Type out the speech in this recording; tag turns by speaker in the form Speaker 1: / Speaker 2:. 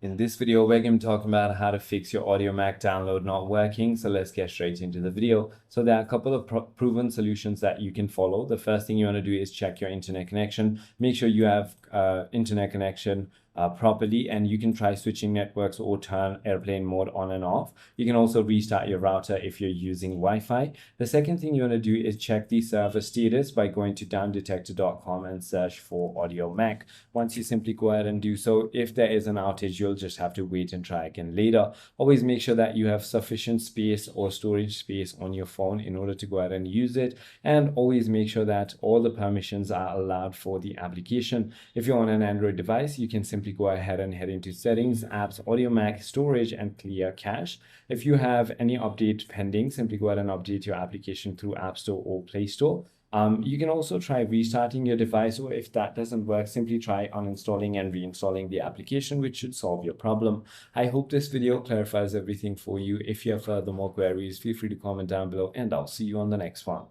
Speaker 1: In this video, we're going to be talking about how to fix your Audiomack download not working. So let's get straight into the video. So there are a couple of proven solutions that you can follow. The first thing you want to do is check your internet connection. Make sure you have internet connection properly, and you can try switching networks or turn airplane mode on and off. You can also restart your router if you're using Wi-Fi. The second thing you want to do is check the server status by going to downdetector.com and search for Audiomack. Once you simply go ahead and do so, if there is an outage, you'll just have to wait and try again later. Always make sure that you have sufficient space or storage space on your phone in order to go ahead and use it, and always make sure that all the permissions are allowed for the application. If you're on an Android device, you can simply go ahead and head into settings, apps, Audiomack, storage, and clear cache. If you have any update pending, simply go ahead and update your application through App Store or Play Store. You can also try restarting your device, or if that doesn't work, simply try uninstalling and reinstalling the application, which should solve your problem. I hope this video clarifies everything for you. If you have further more queries, feel free to comment down below, and I'll see you on the next one.